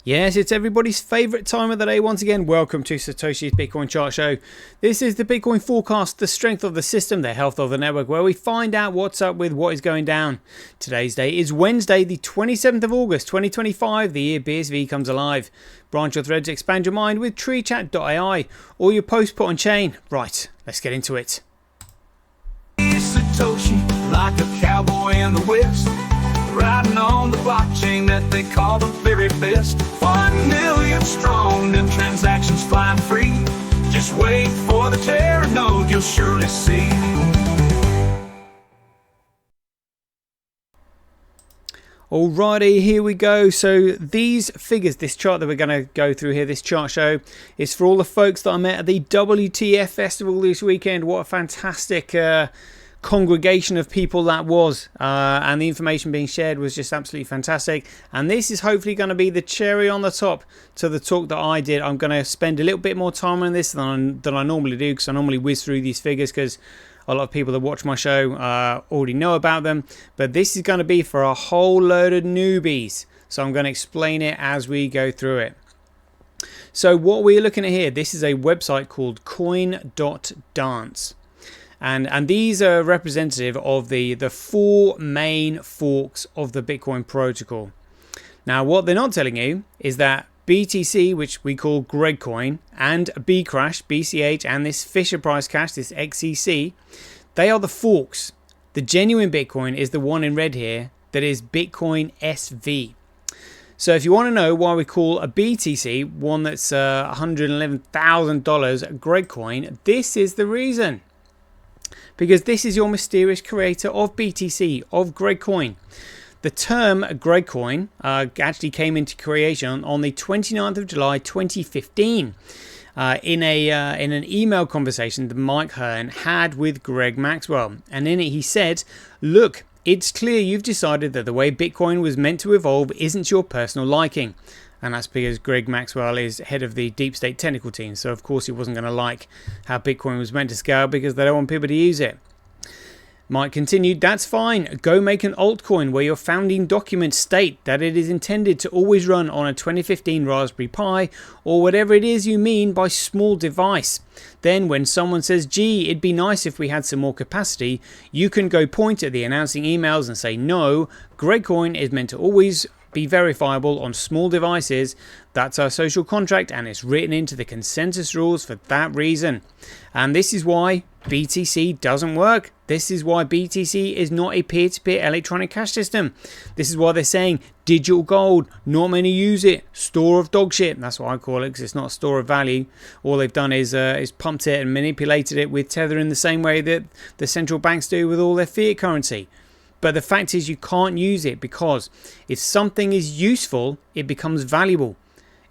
Yes, it's everybody's favorite time of the day once again. Welcome to Satoshi's Bitcoin Chart Show. This is the Bitcoin forecast, the strength of the system, the health of the network, where we find out what's up with what is going down. Today's date is Wednesday, the 27th of August, 2025, the year BSV comes alive. Branch your threads, expand your mind with treechat.ai or your post put on chain. Right, let's get into it. Satoshi, like a cowboy in the West, riding on the blockchain that they call the very best. 1 million strong and transactions flying free. Just wait for the Terra node, you'll surely see. Alrighty, here we go. So these figures, this chart that we're going to go through here, this chart show, is for all the folks that I met at the WTF festival this weekend. What a fantastic congregation of people that was, and the information being shared was just absolutely fantastic. And this is hopefully going to be the cherry on the top to the talk that I did. I'm going to spend a little bit more time on this than I normally do, because I normally whiz through these figures because a lot of people that watch my show already know about them, but this is going to be for a whole load of newbies, so I'm going to explain it as we go through it. So what we're looking at here, this is a website called coin.dance. And these are representative of the four main forks of the Bitcoin protocol. Now, what they're not telling you is that BTC, which we call Gregcoin, and Bcrash, BCH, and this Fisher Price Cash, this XCC, they are the forks. The genuine Bitcoin is the one in red here, that is Bitcoin SV. So if you want to know why we call a BTC, one that's $111,000 Gregcoin, this is the reason. Because this is your mysterious creator of BTC, of Gregcoin. The term Gregcoin actually came into creation on the 29th of July 2015 in an email conversation that Mike Hearn had with Greg Maxwell. And in it he said, look, it's clear you've decided that the way Bitcoin was meant to evolve isn't your personal liking. And that's because Greg Maxwell is head of the Deep State technical team. So, of course, he wasn't going to like how Bitcoin was meant to scale because they don't want people to use it. Mike continued, that's fine. Go make an altcoin where your founding documents state that it is intended to always run on a 2015 Raspberry Pi or whatever it is you mean by small device. Then when someone says, gee, it'd be nice if we had some more capacity, you can go point at the announcing emails and say, no, Gregcoin is meant to always be verifiable on small devices. That's our social contract, and it's written into the consensus rules for that reason. And this is why BTC doesn't work. This is why BTC is not a peer-to-peer electronic cash system. This is why they're saying digital gold, not many use it, store of dog shit. That's what I call it, because it's not a store of value. All they've done is pumped it and manipulated it with Tether in the same way that the central banks do with all their fiat currency. But the fact is you can't use it, because if something is useful, it becomes valuable.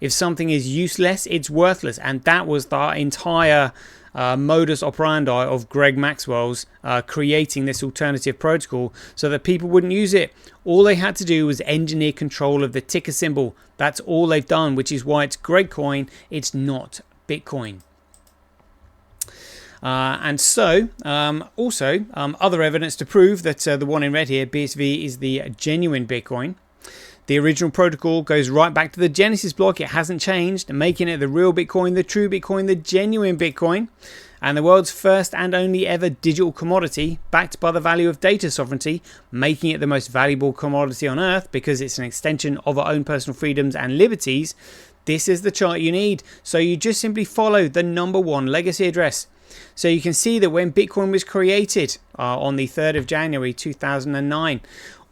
If something is useless, it's worthless. And that was the entire modus operandi of Greg Maxwell's creating this alternative protocol so that people wouldn't use it. All they had to do was engineer control of the ticker symbol. That's all they've done, which is why it's Gregcoin. It's not Bitcoin. And so, also, other evidence to prove that the one in red here, BSV, is the genuine Bitcoin. The original protocol goes right back to the Genesis block. It hasn't changed, making it the real Bitcoin, the true Bitcoin, the genuine Bitcoin, and the world's first and only ever digital commodity, backed by the value of data sovereignty, making it the most valuable commodity on Earth because it's an extension of our own personal freedoms and liberties. This is the chart you need. So you just simply follow the #1 legacy address. So you can see that when Bitcoin was created on the 3rd of January 2009,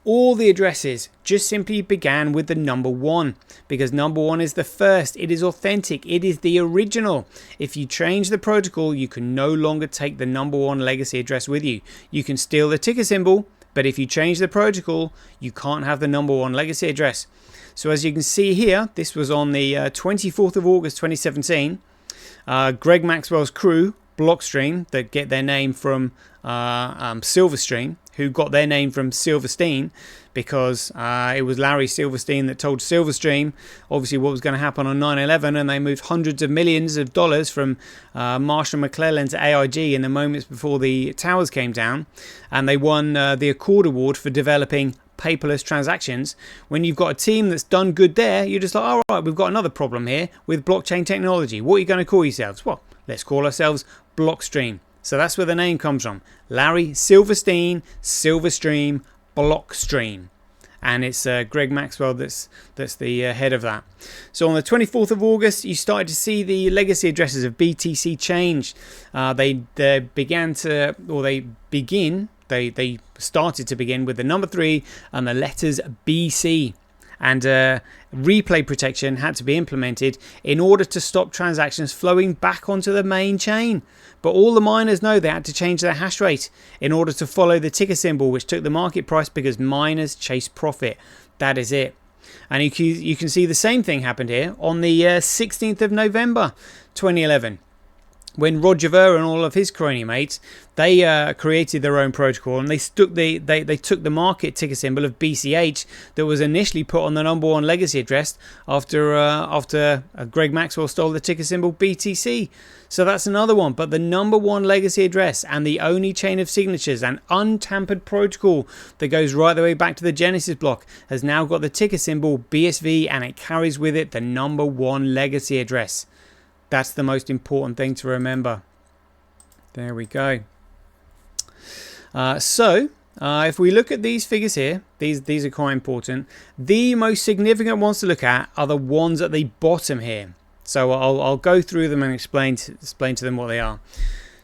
all the addresses just simply began with the #1, because #1 is the first, it is authentic, it is the original. If you change the protocol, you can no longer take the #1 legacy address with you. You can steal the ticker symbol, but if you change the protocol, you can't have the #1 legacy address. So as you can see here, this was on the 24th of August 2017. Greg Maxwell's crew, Blockstream, that get their name from Silverstream, who got their name from Silverstein, because it was Larry Silverstein that told Silverstream obviously what was going to happen on 9/11, and they moved hundreds of millions of dollars from Marshall McClellan to AIG in the moments before the towers came down, and they won the Accord Award for developing paperless transactions. When you've got a team that's done good there, you're just like, all right, we've got another problem here with blockchain technology. What are you going to call yourselves? Well, let's call ourselves Blockstream. So that's where the name comes from. Larry Silverstein, Silverstream, Blockstream. And it's Greg Maxwell that's the head of that. So on the 24th of August, you started to see the legacy addresses of BTC change. They started to begin with the number 3 and the letters BC. And replay protection had to be implemented in order to stop transactions flowing back onto the main chain. But all the miners know they had to change their hash rate in order to follow the ticker symbol, which took the market price because miners chase profit. That is it. And you can see the same thing happened here on the 16th of November 2011. When Roger Ver and all of his crony mates, they created their own protocol, and they took the market ticker symbol of BCH that was initially put on the number 1 legacy address after Greg Maxwell stole the ticker symbol BTC. So that's another one. But the number 1 legacy address and the only chain of signatures and untampered protocol that goes right the way back to the Genesis block has now got the ticker symbol BSV, and it carries with it the number 1 legacy address. That's the most important thing to remember. There we go. If we look at these figures here, these are quite important. The most significant ones to look at are the ones at the bottom here. So I'll go through them and explain to them what they are.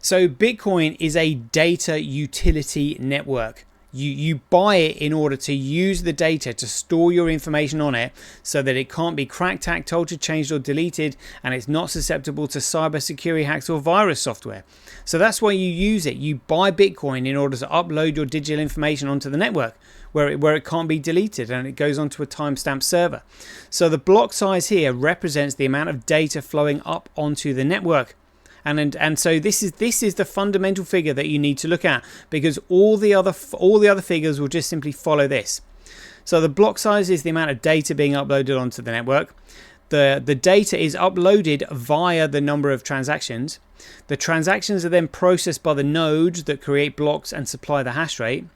So Bitcoin is a data utility network. You buy it in order to use the data to store your information on it so that it can't be cracked, hacked, altered, changed or deleted, and it's not susceptible to cybersecurity hacks or virus software. So that's why you use it. You buy Bitcoin in order to upload your digital information onto the network where it can't be deleted, and it goes onto a timestamp server. So the block size here represents the amount of data flowing up onto the network. And so this is the fundamental figure that you need to look at, because all the other figures will just simply follow this. So the block size is the amount of data being uploaded onto the network. The data is uploaded via the number of transactions. The transactions are then processed by the nodes that create blocks and supply the hash rate.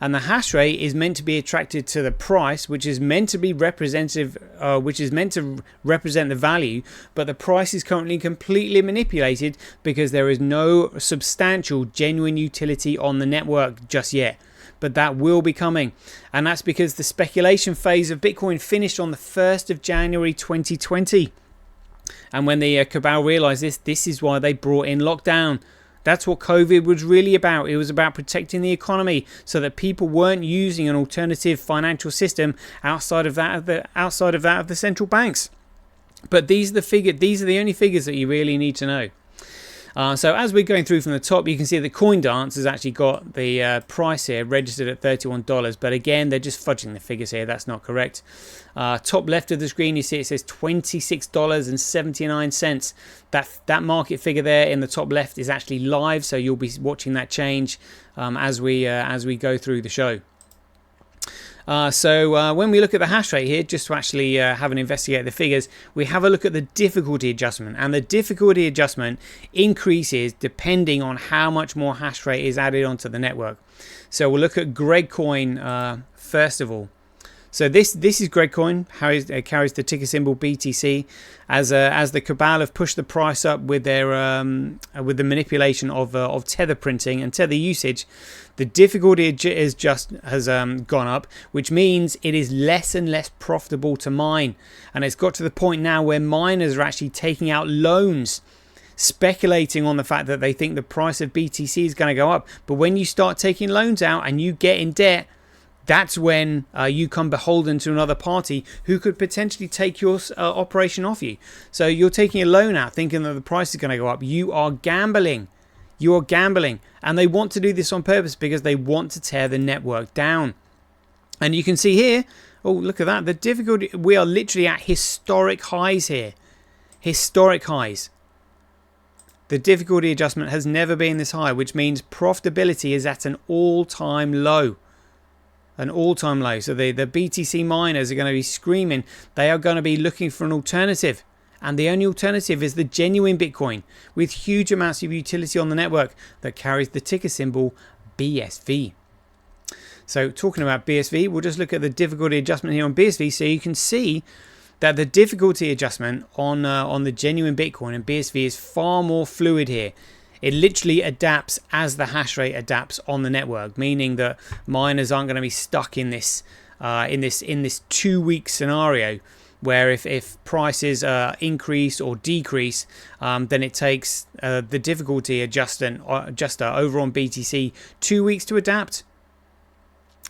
And the hash rate is meant to be attracted to the price, which is meant to be representative, which is meant to represent the value, but the price is currently completely manipulated because there is no substantial genuine utility on the network just yet. But that will be coming, and that's because the speculation phase of Bitcoin finished on the 1st of January 2020. And when the cabal realized this is why they brought in lockdown. That's what COVID was really about. It was about protecting the economy so that people weren't using an alternative financial system outside of that of the central banks. But these are the only figures that you really need to know. So as we're going through from the top, you can see that CoinDance has actually got the price here registered at $31. But again, they're just fudging the figures here. That's not correct. Top left of the screen, you see it says $26.79. That market figure there in the top left is actually live. So you'll be watching that change as we go through the show. So when we look at the hash rate here, just to actually have an investigate the figures, we have a look at the difficulty adjustment, and the difficulty adjustment increases depending on how much more hash rate is added onto the network. So we'll look at Gregcoin first of all. So this is Gregcoin, how it carries the ticker symbol BTC, as the cabal have pushed the price up with their with the manipulation of tether printing and tether usage. The difficulty has gone up, which means it is less and less profitable to mine, and it's got to the point now where miners are actually taking out loans, speculating on the fact that they think the price of BTC is going to go up. But when you start taking loans out and you get in debt, that's when you come beholden to another party who could potentially take your operation off you. So you're taking a loan out thinking that the price is going to go up. You are gambling. You are gambling. And they want to do this on purpose because they want to tear the network down. And you can see here, oh, look at that. The difficulty, we are literally at historic highs here. Historic highs. The difficulty adjustment has never been this high, which means profitability is at an all-time low. An all-time low. So the BTC miners are going to be screaming. They are going to be looking for an alternative. And the only alternative is the genuine Bitcoin with huge amounts of utility on the network that carries the ticker symbol BSV. So talking about BSV, we'll just look at the difficulty adjustment here on BSV, so you can see that the difficulty adjustment on the genuine Bitcoin and BSV is far more fluid here. It literally adapts as the hash rate adapts on the network, meaning that miners aren't going to be stuck in this 2-week scenario where if prices increase or decrease, then it takes the difficulty adjuster over on BTC 2 weeks to adapt.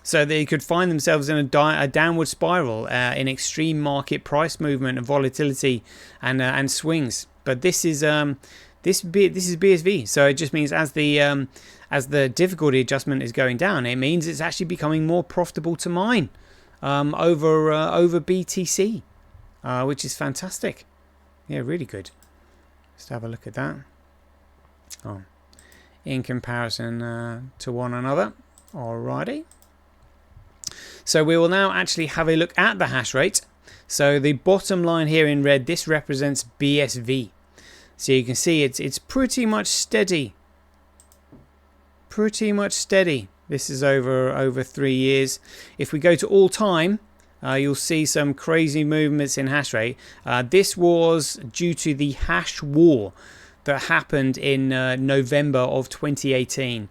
So they could find themselves in a downward spiral in extreme market price movement and volatility and swings. But this is BSV, so it just means as the difficulty adjustment is going down, it means it's actually becoming more profitable to mine over BTC, which is fantastic. Yeah, really good. Let's have a look at that. Oh, in comparison to one another. Alrighty. So we will now actually have a look at the hash rate. So the bottom line here in red, this represents BSV. So you can see it's pretty much steady. Pretty much steady. This is over 3 years. If we go to all time, you'll see some crazy movements in hash rate. This was due to the hash war that happened in November of 2018.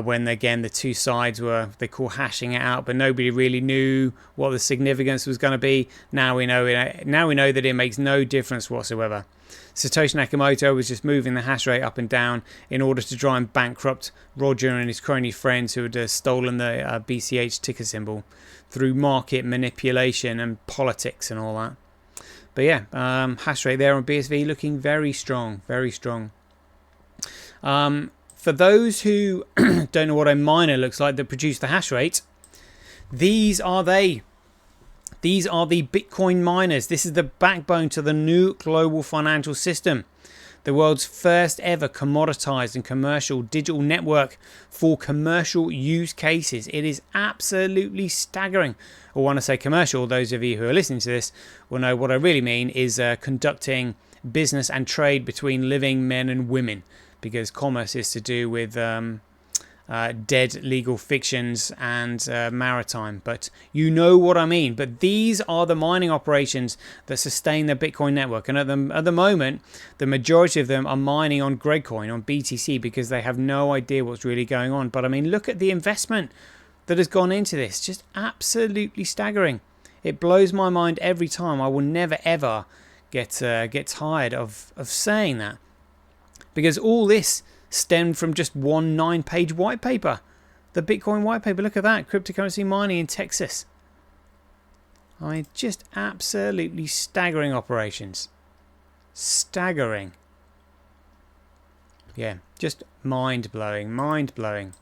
When again the two sides were, they call hashing it out, but nobody really knew what the significance was going to be. Now we know that it makes no difference whatsoever. Satoshi Nakamoto was just moving the hash rate up and down in order to try and bankrupt Roger and his crony friends who had stolen the BCH ticker symbol through market manipulation and politics and all that. But yeah, hash rate there on BSV looking very strong, very strong. For those who don't know what a miner looks like that produce the hash rate, these are they. These are the Bitcoin miners. This is the backbone to the new global financial system. The world's first ever commoditized and commercial digital network for commercial use cases. It is absolutely staggering. Or when I say commercial, those of you who are listening to this will know what I really mean is conducting business and trade between living men and women. Because commerce is to do with dead legal fictions and maritime, but you know what I mean. But these are the mining operations that sustain the Bitcoin network, and at the moment the majority of them are mining on Gregcoin, on BTC, because they have no idea what's really going on. But I mean, look at the investment that has gone into this, just absolutely staggering. It blows my mind every time. I will never ever get tired of saying that. Because all this stemmed from just one 9-page white paper. The Bitcoin white paper, look at that. Cryptocurrency mining in Texas. I mean, just absolutely staggering operations. Staggering. Yeah, just mind-blowing, mind-blowing.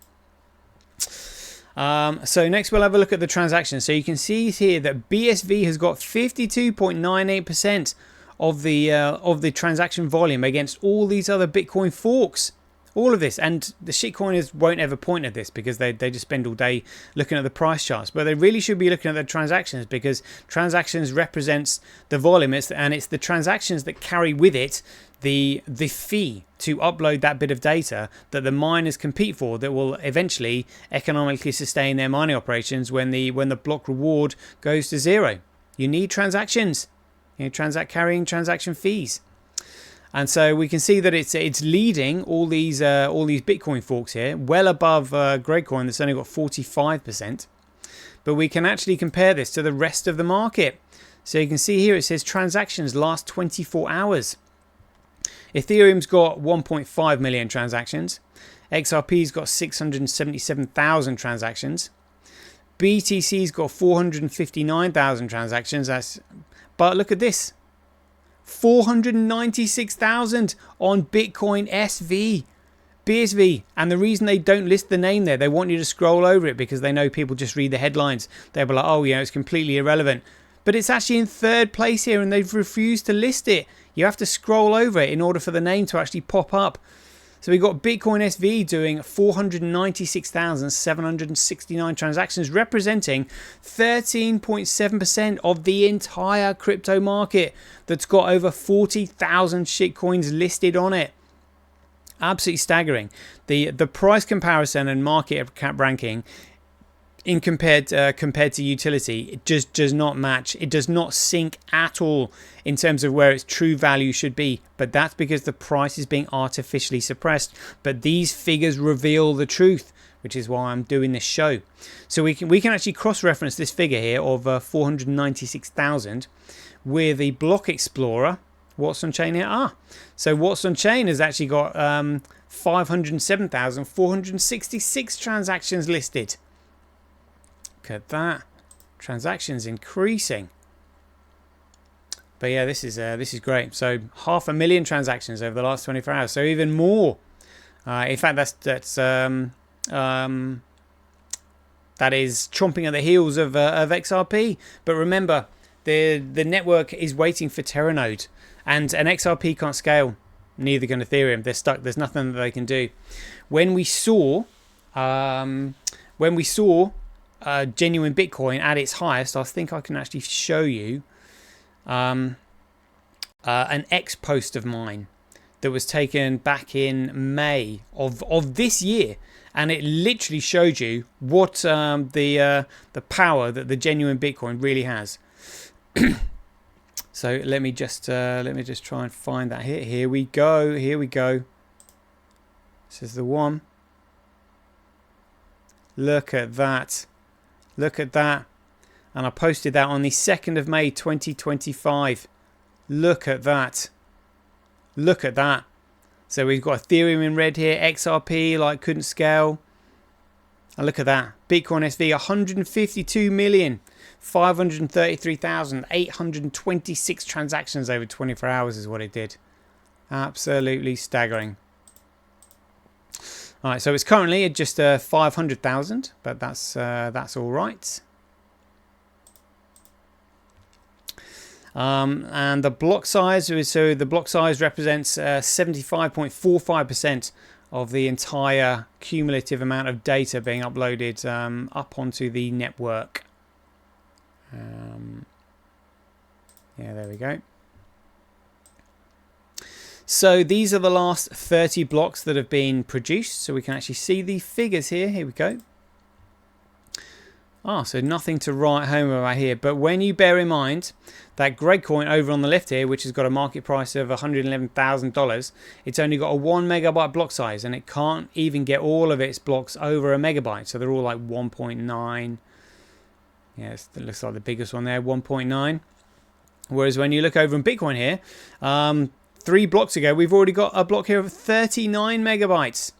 So next we'll have a look at the transactions. So you can see here that BSV has got 52.98% of the transaction volume against all these other Bitcoin forks. All of this, and the shitcoiners won't ever point at this because they just spend all day looking at the price charts, but they really should be looking at the transactions, because transactions represents the volume, and it's the transactions that carry with it the fee to upload that bit of data that the miners compete for, that will eventually economically sustain their mining operations when the block reward goes to zero. You need transactions. Carrying transaction fees, and so we can see that it's leading all these Bitcoin forks here, well above Gregcoin that's only got 45%. But we can actually compare this to the rest of the market. So you can see here it says transactions last 24 hours. Ethereum's got 1.5 million transactions. XRP's got 677,000 transactions. BTC's got 459,000 transactions. But look at this, 496,000 on Bitcoin BSV. And the reason they don't list the name there, they want you to scroll over it because they know people just read the headlines. They'll be like, oh, it's completely irrelevant. But it's actually in third place here, and they've refused to list it. You have to scroll over it in order for the name to actually pop up. So we've got Bitcoin SV doing 496,769 transactions, representing 13.7% of the entire crypto market that's got over 40,000 shitcoins listed on it. Absolutely staggering. The price comparison and market cap ranking compared to utility. It just does not match. It does not sync at all in terms of where its true value should be. But that's because the price is being artificially suppressed. But these figures reveal the truth, which is why I'm doing this show. So we can actually cross-reference this figure here of 496,000 with the Block Explorer. What's on chain here? So what's on chain has actually got 507,466 transactions listed. Look at that, transactions increasing. But yeah, this is great. So 500,000 transactions over the last 24 hours. So even more. In fact, that is chomping at the heels of XRP. But remember, the network is waiting for Terranode, and an XRP can't scale. Neither can Ethereum. They're stuck. There's nothing that they can do. When we saw genuine Bitcoin at its highest, I think I can actually show you an X post of mine that was taken back in May of this year, and it literally showed you what the power that the genuine Bitcoin really has. So let me just try and find that here. Here we go. This is the one. Look at that. And I posted that on the 2nd of May 2025. Look at that. So we've got Ethereum in red here, XRP like couldn't scale. And look at that. Bitcoin SV 152,533,826 transactions over 24 hours is what it did. Absolutely staggering. All right, so it's currently at just 500,000, but that's all right. And the block size, so the block size represents 75.45% of the entire cumulative amount of data being uploaded up onto the network. Yeah, there we go. So these are the last 30 blocks that have been produced. So we can actually see the figures here. Here we go. So nothing to write home about here. But when you bear in mind that Gradecoin over on the left here, which has got a market price of $111,000, it's only got a 1 megabyte block size, and it can't even get all of its blocks over a megabyte. So they're all like 1.9. Yes, it looks like the biggest one there, 1.9. Whereas when you look over in Bitcoin here, 3 blocks ago, we've already got a block here of 39 megabytes.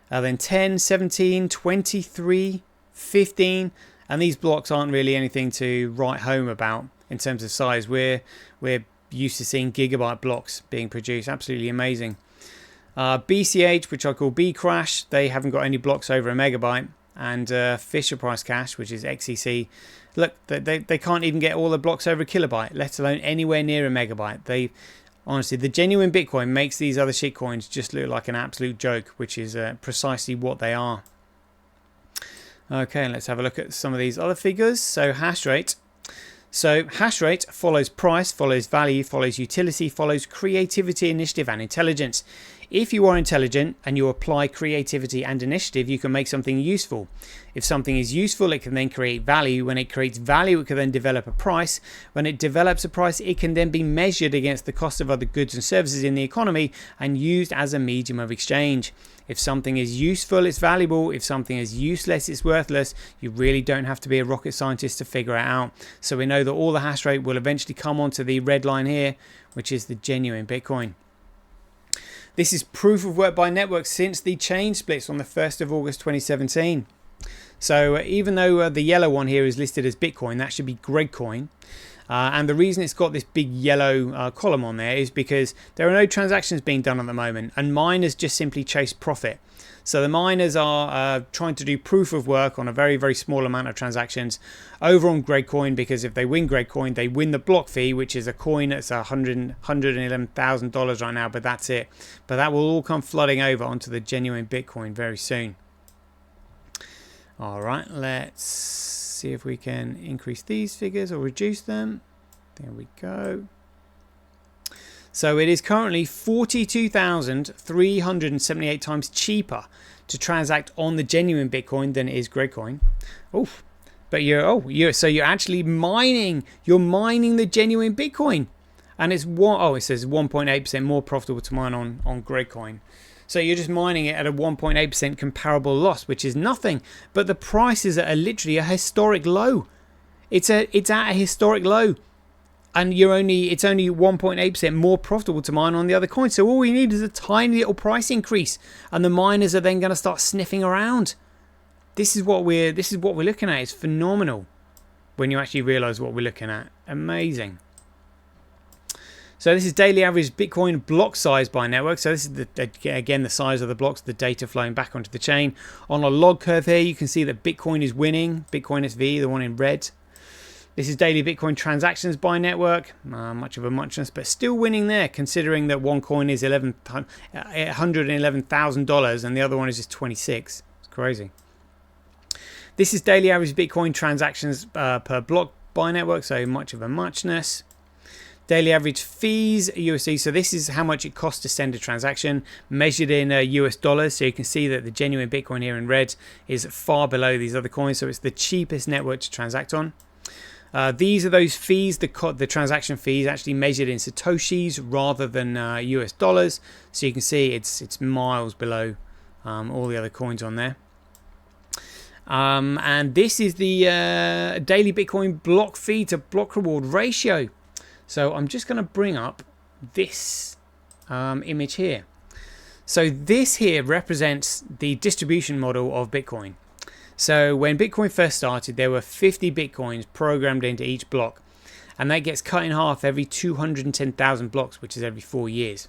Then 10, 17, 23, 15. And these blocks aren't really anything to write home about in terms of size. We're used to seeing gigabyte blocks being produced. Absolutely amazing. BCH, which I call B Crash, they haven't got any blocks over a megabyte. And Fisher Price Cash, which is XCC, look, they can't even get all the blocks over a kilobyte, let alone anywhere near a megabyte. Honestly, the genuine Bitcoin makes these other shitcoins just look like an absolute joke, which is precisely what they are. Okay, let's have a look at some of these other figures. So hash rate. So hash rate follows price, follows value, follows utility, follows creativity, initiative, and intelligence. If you are intelligent and you apply creativity and initiative, you can make something useful. If something is useful, it can then create value. When it creates value, it can then develop a price. When it develops a price, it can then be measured against the cost of other goods and services in the economy and used as a medium of exchange. If something is useful, it's valuable. If something is useless, it's worthless. You really don't have to be a rocket scientist to figure it out. So we know that all the hash rate will eventually come onto the red line here, which is the genuine Bitcoin. This is proof of work by networks since the chain splits on the 1st of August 2017. So even though the yellow one here is listed as Bitcoin, that should be Gradecoin. And the reason it's got this big yellow column on there is because there are no transactions being done at the moment, and miners just simply chase profit. So the miners are trying to do proof of work on a very, very small amount of transactions over on Gradecoin, because if they win Gradecoin, they win the block fee, which is a coin that's $111,000 right now, but that's it. But that will all come flooding over onto the genuine Bitcoin very soon. All right, let's see if we can increase these figures or reduce them. There we go. So it is currently 42,378 times cheaper to transact on the genuine Bitcoin than it is Gradecoin. Oof, But so you're actually mining. You're mining the genuine Bitcoin, and it says 1.8% more profitable to mine on Gridcoin. So you're just mining it at a 1.8% comparable loss, which is nothing. But the price is at literally a historic low. It's at a historic low, and it's only 1.8% more profitable to mine on the other coins. So all we need is a tiny little price increase, and the miners are then going to start sniffing around. This is what we're looking at. It's phenomenal when you actually realize what we're looking at. Amazing. So this is daily average Bitcoin block size by network. So this is again the size of the blocks, the data flowing back onto the chain. On a log curve here, you can see that Bitcoin is winning. Bitcoin SV, the one in red. This is daily Bitcoin transactions by network. Much of a muchness, but still winning there, considering that one coin is $111,000 and the other one is just 26. It's crazy. This is daily average Bitcoin transactions per block by network. So much of a muchness. Daily average fees USD. So this is how much it costs to send a transaction measured in US dollars. So you can see that the genuine Bitcoin here in red is far below these other coins. So it's the cheapest network to transact on. These are those fees, the transaction fees actually measured in Satoshis rather than US dollars. So you can see it's miles below all the other coins on there. And this is the daily Bitcoin block fee to block reward ratio. So I'm just going to bring up this image here. So this here represents the distribution model of Bitcoin. So when Bitcoin first started, there were 50 Bitcoins programmed into each block. And that gets cut in half every 210,000 blocks, which is every 4 years.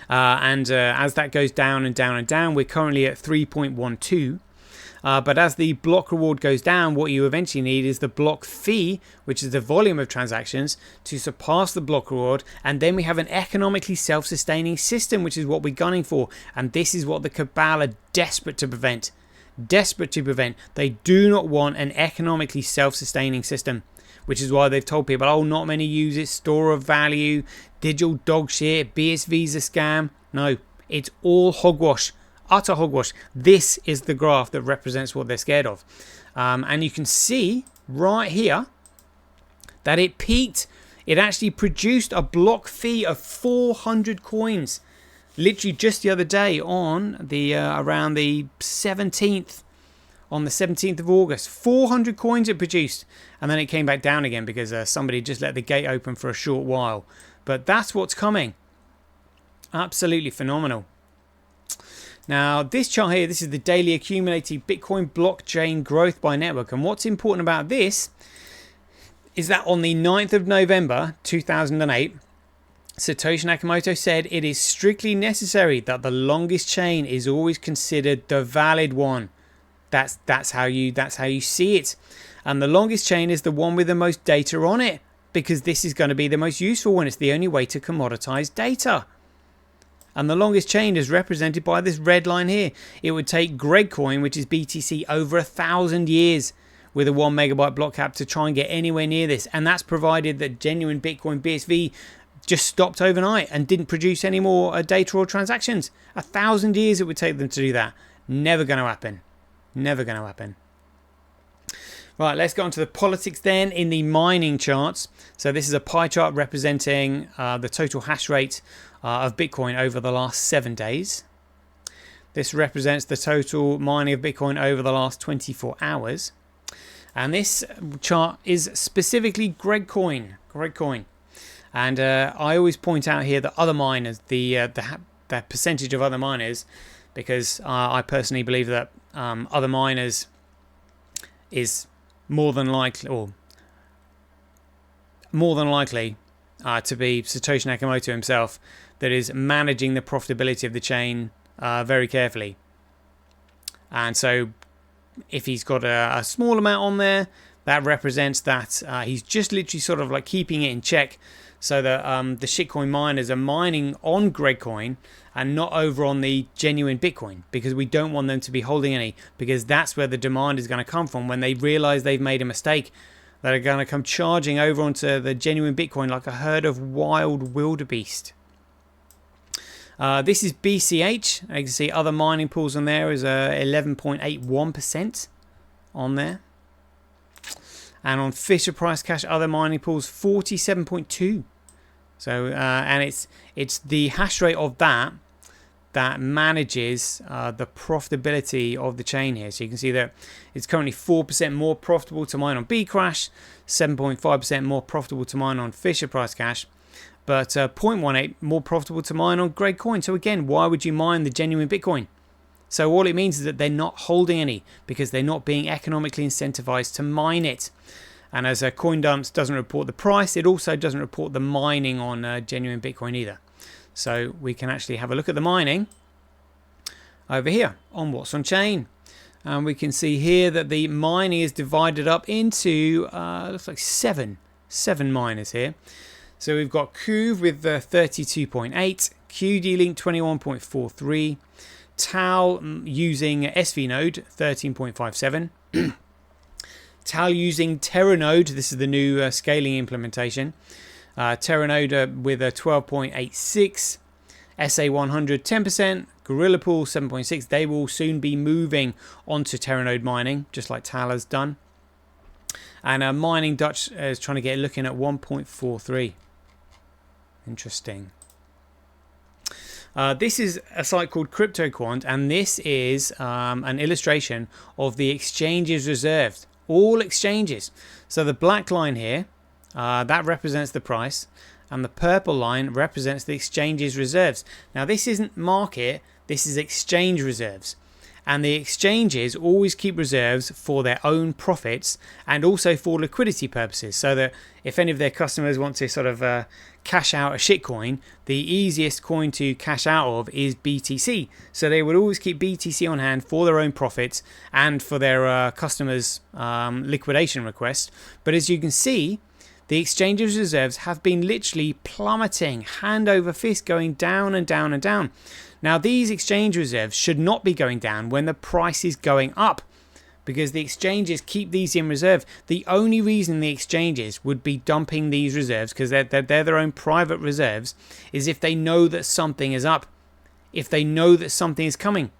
As that goes down and down and down, we're currently at 3.12. But as the block reward goes down, what you eventually need is the block fee, which is the volume of transactions, to surpass the block reward. And then we have an economically self-sustaining system, which is what we're gunning for. And this is what the cabal are desperate to prevent. They do not want an economically self-sustaining system, which is why they've told people, oh, not many use it, store of value, digital dog shit, BSV's a scam. No, it's all hogwash. Utter hogwash. This is the graph that represents what they're scared of. And you can see right here that it peaked. It actually produced a block fee of 400 coins. Literally just the other day on the around the 17th. On the 17th of August. 400 coins it produced. And then it came back down again because somebody just let the gate open for a short while. But that's what's coming. Absolutely phenomenal. Now, this chart here, this is the daily accumulated Bitcoin blockchain growth by network. And what's important about this is that on the 9th of November 2008, Satoshi Nakamoto said it is strictly necessary that the longest chain is always considered the valid one. That's how you see it. And the longest chain is the one with the most data on it, because this is going to be the most useful one. It's the only way to commoditize data. And the longest chain is represented by this red line here. It would take Gridcoin, which is BTC, over 1,000 years with a 1 megabyte block cap to try and get anywhere near this. And that's provided that genuine Bitcoin BSV just stopped overnight and didn't produce any more data or transactions. 1,000 years it would take them to do that. Never going to happen. Never going to happen. Right, let's go on to the politics then in the mining charts. So this is a pie chart representing the total hash rate of Bitcoin over the last 7 days. This represents the total mining of Bitcoin over the last 24 hours. And this chart is specifically Gridcoin. And I always point out here that other miners, the percentage of other miners, because I personally believe that other miners is more than likely to be Satoshi Nakamoto himself, that is managing the profitability of the chain very carefully. And so if he's got a small amount on there, that represents that he's just literally sort of like keeping it in check, so that the shitcoin miners are mining on Gridcoin and not over on the genuine Bitcoin, because we don't want them to be holding any, because that's where the demand is going to come from when they realize they've made a mistake. They're going to come charging over onto the genuine Bitcoin like a herd of wild wildebeest. This is BCH. You can see other mining pools on there is 11.81% on there. and on Fisher Price Cash other mining pools 47.2. So and it's the hash rate of that manages the profitability of the chain here. So you can see that it's currently 4% more profitable to mine on Bcrash, 7.5% more profitable to mine on Fisher Price Cash, but 0.18 more profitable to mine on Greg Coin. So again, why would you mine the genuine Bitcoin? So all it means is that they're not holding any because they're not being economically incentivized to mine it. And as CoinDumps doesn't report the price, it also doesn't report the mining on genuine Bitcoin either. So we can actually have a look at the mining over here on what's on chain. And we can see here that the mining is divided up into, looks like seven miners here. So we've got Kuv with 32.8, QD-Link 21.43, Tal using SV node 13.57, Tal using Terranode, this is the new scaling implementation, Terranode with a 12.86, SA100 10%, Gorilla Pool 7.6. They will soon be moving onto Terranode mining, just like Tal has done. And Mining Dutch is trying to get looking at 1.43. Interesting. This is a site called CryptoQuant, and this is an illustration of the exchanges reserved. All exchanges. So the black line here, that represents the price, and the purple line represents the exchanges reserves. Now this isn't market, this is exchange reserves. And the exchanges always keep reserves for their own profits and also for liquidity purposes, so that if any of their customers want to sort of cash out a shitcoin, the easiest coin to cash out of is BTC. So they would always keep BTC on hand for their own profits and for their customers' liquidation requests. But as you can see, the exchanges reserves have been literally plummeting, hand over fist, going down and down and down. Now these exchange reserves should not be going down when the price is going up, because the exchanges keep these in reserve. The only reason the exchanges would be dumping these reserves, because they're their own private reserves, is if they know that something is up, if they know that something is coming.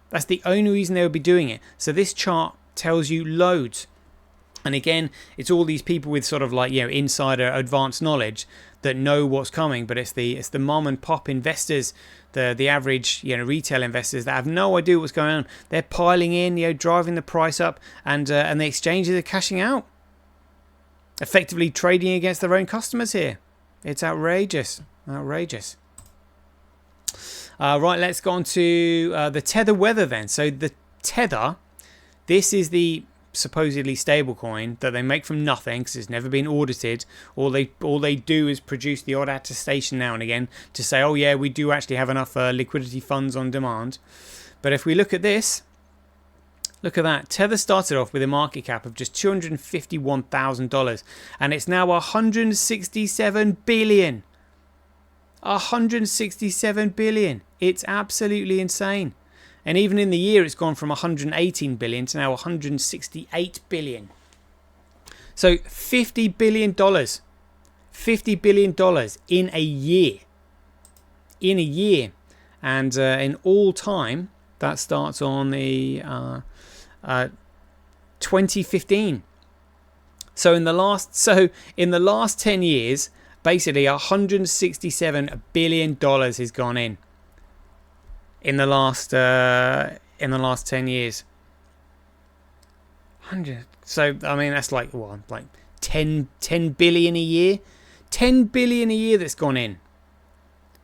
That's the only reason they would be doing it. So this chart tells you loads. And again, it's all these people with sort of like, you know, insider advanced knowledge that know what's coming, but it's the mom and pop investors, the average, you know, retail investors that have no idea what's going on. They're piling in, you know, driving the price up, and the exchanges are cashing out, effectively trading against their own customers here. It's outrageous, outrageous. Right, let's go on to the Tether weather then. So the Tether, this is the supposedly stable coin that they make from nothing because it's never been audited. All they do is produce the odd attestation now and again to say, oh yeah, we do actually have enough liquidity funds on demand. But if we look at this, look at that. Tether started off with a market cap of just $251,000 and it's now $167 billion. $167 billion. It's absolutely insane. And even in the year, it's gone from 118 billion to now 168 billion. So $50 billion. $50 billion in a year. In a year. And in all time, that starts on the 2015. So in the last 10 years, basically $167 billion has gone in. In the last 10 years, 100. So I mean that's like what, like 10 billion a year, 10 billion a year that's gone in.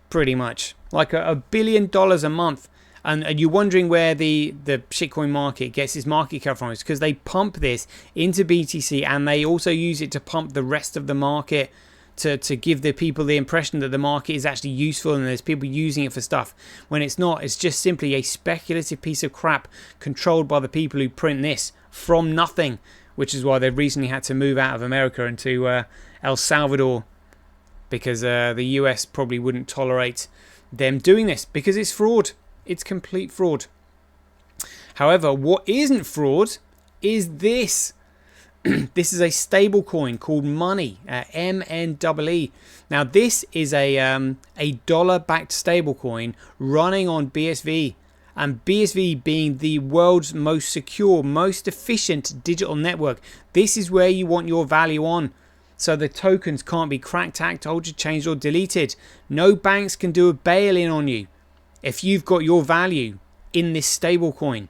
Pretty much like $1 billion a month. And you're wondering where the shitcoin market gets its market cap from? It's because they pump this into BTC and they also use it to pump the rest of the market. To give the people the impression that the market is actually useful and there's people using it for stuff, when it's not. It's just simply a speculative piece of crap controlled by the people who print this from nothing, which is why they've recently had to move out of America into El Salvador, because the US probably wouldn't tolerate them doing this because it's fraud. It's complete fraud. However, what isn't fraud is this. This is a stable coin called Money, MNEE. Now this is a dollar-backed stable coin running on BSV, And BSV being the world's most secure, most efficient digital network, this is where you want your value on. So the tokens can't be cracked, hacked, altered, changed or deleted. No banks can do a bail-in on you if you've got your value in this stablecoin.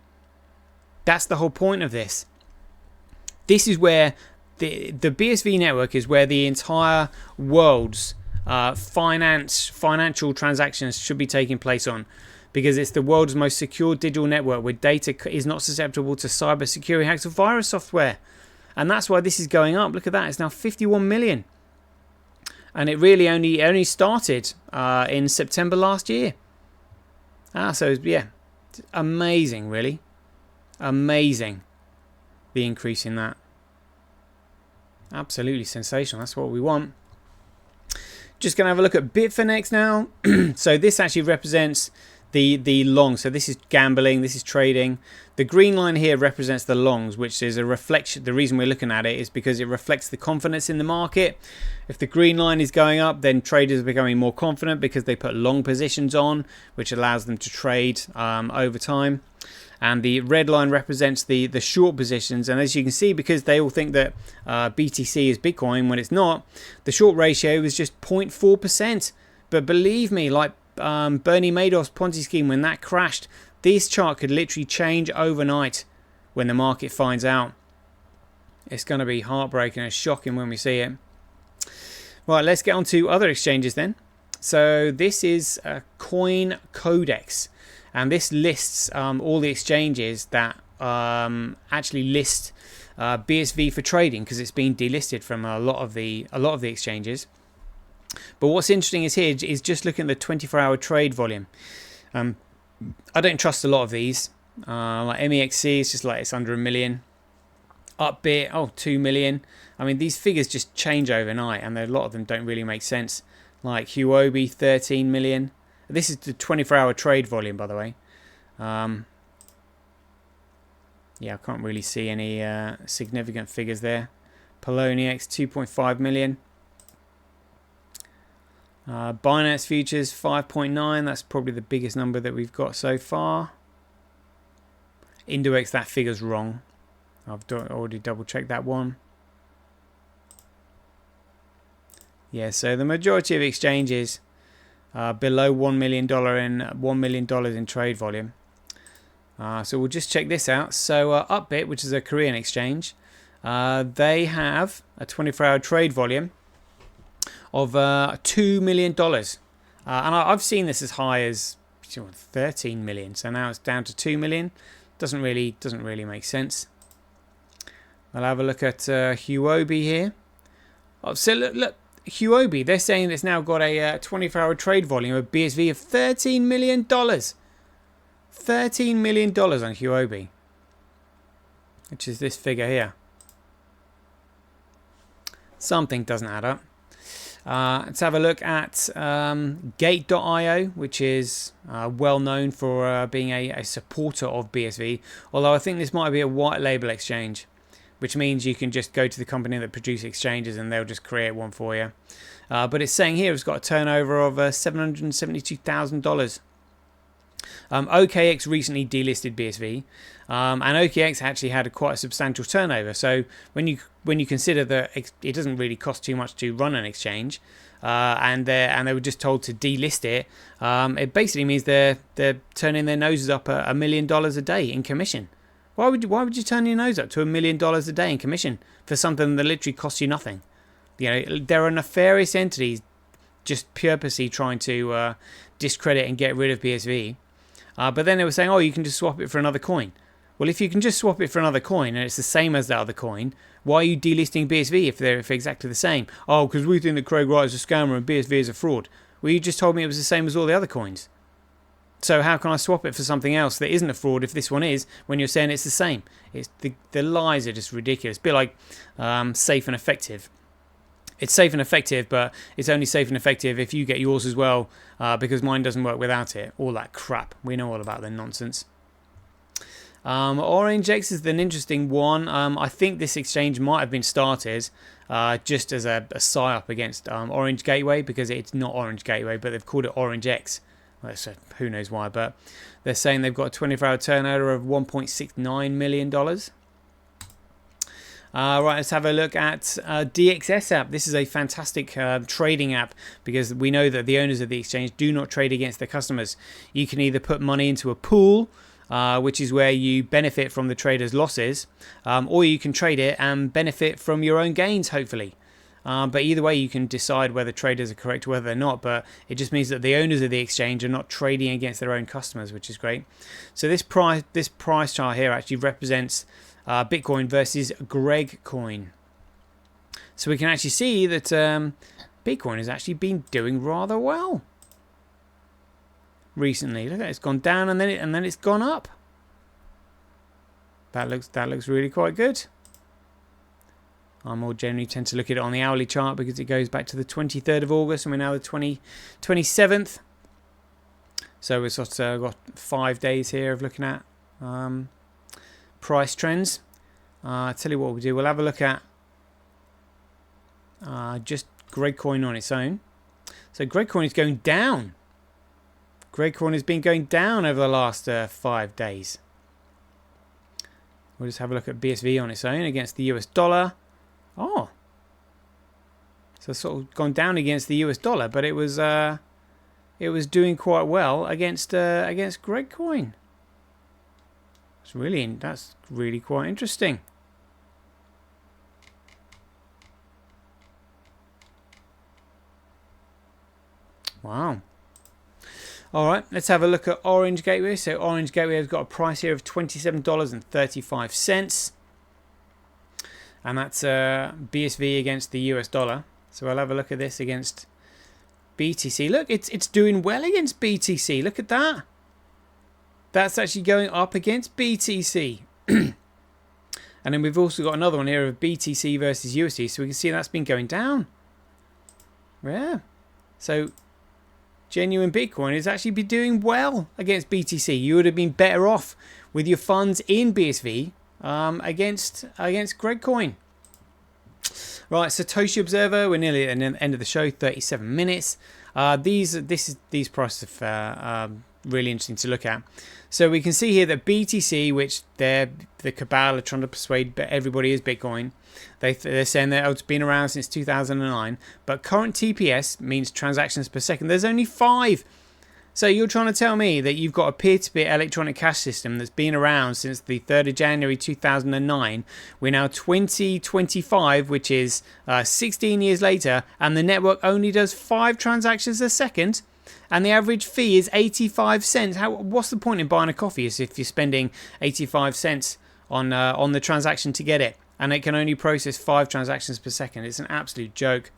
That's the whole point of this. This is where the BSV network is where the entire world's financial transactions should be taking place on, because it's the world's most secure digital network where data is not susceptible to cyber security hacks or virus software. And that's why this is going up. Look at that. It's now 51 million. And it really only started in September last year. So yeah, amazing, really. Amazing, the increase in that. Absolutely sensational. That's what we want. Just going to have a look at Bitfinex now. So this actually represents the long. So this is gambling, this is trading. The green line here represents the longs, which is a reflection. The reason we're looking at it is because it reflects the confidence in the market. If the green line is going up, then traders are becoming more confident because they put long positions on, which allows them to trade over time. And the red line represents the short positions. And as you can see, because they all think that BTC is Bitcoin when it's not, the short ratio is just 0.4%. But believe me, like Bernie Madoff's Ponzi scheme, when that crashed, this chart could literally change overnight when the market finds out. It's going to be heartbreaking and shocking when we see it. Right, let's get on to other exchanges then. So this is Coin Codex. And this lists all the exchanges that actually list BSV for trading, because it's been delisted from a lot of the exchanges. But what's interesting is here is just looking at the 24-hour trade volume. I don't trust a lot of these. Like MEXC, it's just like it's under 1 million. Upbit, 2 million. I mean, these figures just change overnight, and a lot of them don't really make sense. Like Huobi, 13 million. This is the 24-hour trade volume, by the way. Yeah, I can't really see any significant figures there. Poloniex, 2.5 million. Binance Futures, 5.9. That's probably the biggest number that we've got so far. Index, that figure's wrong. I've already double-checked that one. Yeah, so the majority of exchanges below $1 million in trade volume. So we'll just check this out. So Upbit, which is a Korean exchange, they have a 24-hour trade volume of $2 million. And I've seen this as high as 13 million. So now it's down to 2 million. Doesn't really make sense. I'll have a look at Huobi here. Oh, so look. Huobi, they're saying it's now got a 24-hour trade volume of BSV of $13 million. $13 million on Huobi, which is this figure here. Something doesn't add up. Let's have a look at Gate.io, which is well known for being a supporter of BSV. Although I think this might be a white label exchange, which means you can just go to the company that produce exchanges and they'll just create one for you. But it's saying here it's got a turnover of $772,000. OKX recently delisted BSV, and OKX actually had quite a substantial turnover. So when you consider that it doesn't really cost too much to run an exchange, and they were just told to delist it, it basically means they're turning their noses up at $1 million a day in commission. Why would you turn your nose up to $1 million a day in commission for something that literally costs you nothing? You know, there are nefarious entities just purposely trying to discredit and get rid of BSV. But then they were saying, you can just swap it for another coin. Well, if you can just swap it for another coin and it's the same as the other coin, why are you delisting BSV if they're exactly the same? Oh, because we think that Craig Wright is a scammer and BSV is a fraud. Well, you just told me it was the same as all the other coins. So how can I swap it for something else that isn't a fraud if this one is, when you're saying it's the same? It's the lies are just ridiculous. A bit like safe and effective. It's safe and effective, but it's only safe and effective if you get yours as well, because mine doesn't work without it. All that crap. We know all about the nonsense. OrangeX is an interesting one. I think this exchange might have been started just as a psy-up against Orange Gateway, because it's not Orange Gateway, but they've called it OrangeX. Who knows why, but they're saying they've got a 24-hour turnover of $1.69 million. Right, let's have a look at DXS app. This is a fantastic trading app because we know that the owners of the exchange do not trade against their customers. You can either put money into a pool, which is where you benefit from the trader's losses, or you can trade it and benefit from your own gains, hopefully. But either way, you can decide whether traders are correct or whether they're not. But it just means that the owners of the exchange are not trading against their own customers, which is great. So this price chart here actually represents Bitcoin versus Greg coin. So we can actually see that Bitcoin has actually been doing rather well recently. Look at it, it's gone down and then it's gone up. That looks really quite good. I more generally tend to look at it on the hourly chart because it goes back to the 23rd of August and we're now the 27th. So we've sort of got 5 days here of looking at price trends. I'll tell you what we'll do. We'll have a look at just Gregcoin on its own. So Gregcoin is going down. Gregcoin has been going down over the last 5 days. We'll just have a look at BSV on its own against the US dollar. Oh, so it's sort of gone down against the US dollar, but it was doing quite well against Gregcoin. That's really quite interesting. Wow. All right, let's have a look at Orange Gateway. So Orange Gateway has got a price here of $27.35. And that's BSV against the US dollar. So I'll have a look at this against BTC. Look, it's doing well against BTC. Look at that. That's actually going up against BTC. And then we've also got another one here of BTC versus USD. So we can see that's been going down. Yeah. So genuine Bitcoin has actually been doing well against BTC. You would have been better off with your funds in BSV against Gregcoin. Right, Satoshi Observer. We're nearly at the end of the show. 37 minutes. These prices are really interesting to look at. So we can see here that BTC, which the cabal are trying to persuade everybody is Bitcoin. They're saying that it's been around since 2009, but current TPS means transactions per second. There's only 5. So you're trying to tell me that you've got a peer-to-peer electronic cash system that's been around since the 3rd of January 2009. We're now 2025, which is 16 years later, and the network only does 5 transactions a second, and the average fee is 85 cents. What's the point in buying a coffee if you're spending 85 cents on the transaction to get it, and it can only process 5 transactions per second? It's an absolute joke.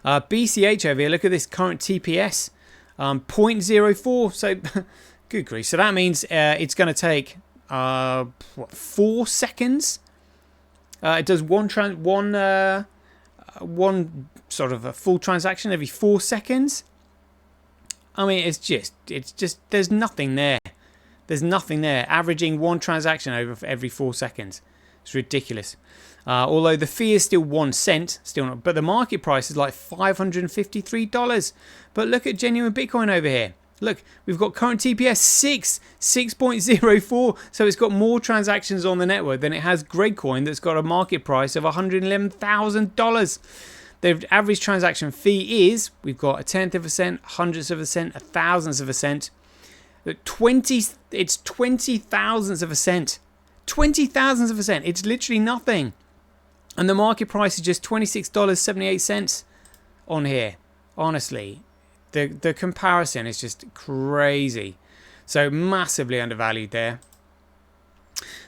BCH over here, look at this current TPS. 0.04, so good grief. So that means it's going to take 4 seconds. It does one sort of a full transaction every 4 seconds. I mean, it's just there's nothing there. There's nothing there. Averaging 1 transaction over every 4 seconds. It's ridiculous. Although the fee is still 1 cent, still not, but the market price is like $553. But look at genuine Bitcoin over here. Look, we've got current TPS 6.04, so it's got more transactions on the network than it has Gregcoin, that's got a market price of $111,000. The average transaction fee is, we've got 1/10 of a cent, 100ths of a cent, 1,000ths of a cent. It's 20 thousandths of a cent. 20 thousandths of a cent. It's literally nothing. And the market price is just $26.78 on here. Honestly, the comparison is just crazy. So massively undervalued there.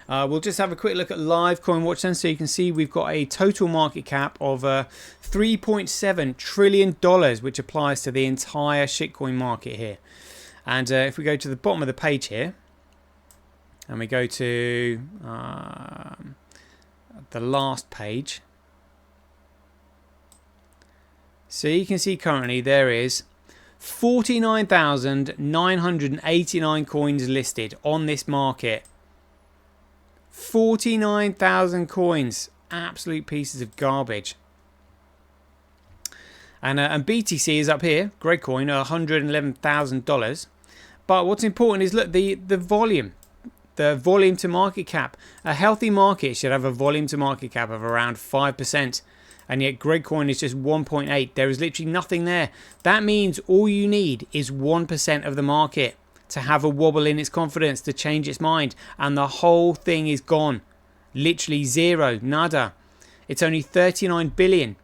We'll just have a quick look at live coin watch then, so you can see we've got a total market cap of $3.7 trillion, which applies to the entire shitcoin market here. And if we go to the bottom of the page here, and we go to the last page, so you can see currently there is 49,989 coins listed on this market. 49,000 coins. Absolute pieces of garbage. And BTC is up here, great coin, $111,000. But what's important is, look, the volume. The volume to market cap. A healthy market should have a volume to market cap of around 5%. And yet Gridcoin is just 1.8. There is literally nothing there. That means all you need is 1% of the market to have a wobble in its confidence, to change its mind. And the whole thing is gone. Literally zero, nada. It's only 39 billion.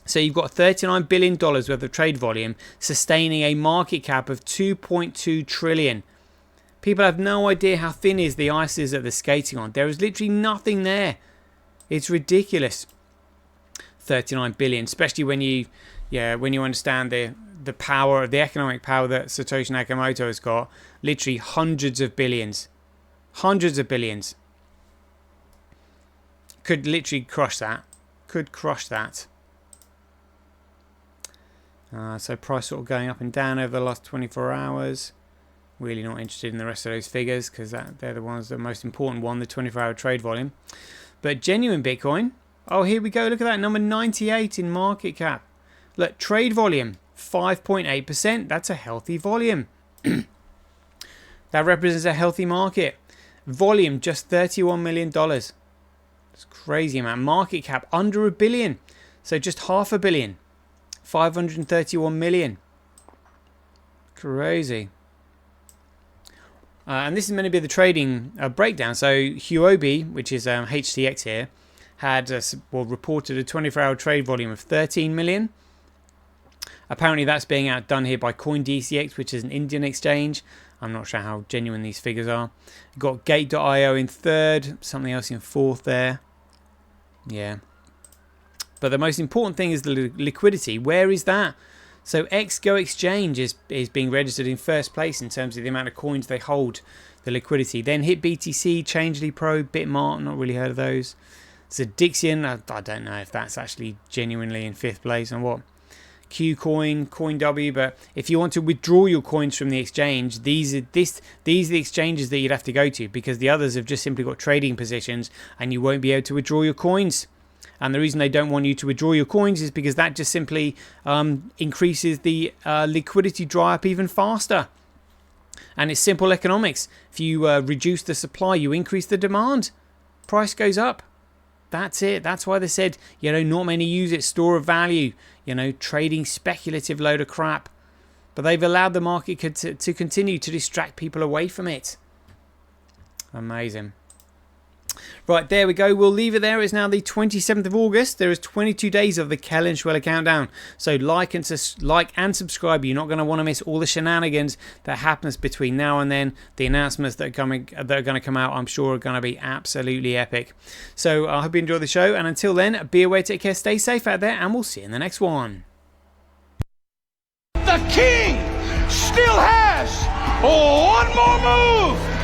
So you've got $39 billion worth of trade volume sustaining a market cap of 2.2 trillion. People have no idea how thin is the ice is that they're skating on. There is literally nothing there. It's ridiculous. 39 billion, especially when you understand the power, the economic power that Satoshi Nakamoto has got. Literally hundreds of billions. Hundreds of billions. Could literally crush that. Could crush that. So price sort of going up and down over the last 24 hours. Really not interested in the rest of those figures because they're the ones that are most important one, the 24-hour trade volume. But genuine Bitcoin, oh, here we go. Look at that, number 98 in market cap. Look, trade volume, 5.8%. That's a healthy volume. That represents a healthy market. Volume, just $31 million. It's crazy amount. Market cap, under $1 billion. So just half $1 billion. 531 million. Crazy. And this is meant to be the trading breakdown. So Huobi, which is HTX here, had reported a 24-hour trade volume of 13 million. Apparently that's being outdone here by CoinDCX, which is an Indian exchange. I'm not sure how genuine these figures are. Got Gate.io in third, something else in fourth there. Yeah. But the most important thing is the liquidity. Where is that? So XGO Exchange is being registered in first place in terms of the amount of coins they hold, the liquidity. Then hit BTC, Changelly Pro, Bitmart, not really heard of those. So Dixion, I don't know if that's actually genuinely in fifth place and what. Qcoin, CoinW, but if you want to withdraw your coins from the exchange, these are the exchanges that you'd have to go to, because the others have just simply got trading positions and you won't be able to withdraw your coins. And the reason they don't want you to withdraw your coins is because that just simply increases the liquidity dry up even faster. And it's simple economics. If you reduce the supply, you increase the demand. Price goes up. That's it. That's why they said, not many use it, store of value, trading speculative load of crap. But they've allowed the market to continue to distract people away from it. Amazing. Right, there we go. We'll leave it there. It's now the 27th of August. There is 22 days of the Kellenschweller countdown. So like and subscribe. You're not going to want to miss all the shenanigans that happens between now and then. The announcements that are going to come out, I'm sure, are going to be absolutely epic. So I hope you enjoy the show. And until then, be aware, take care, stay safe out there, and we'll see you in the next one. The king still has one more move.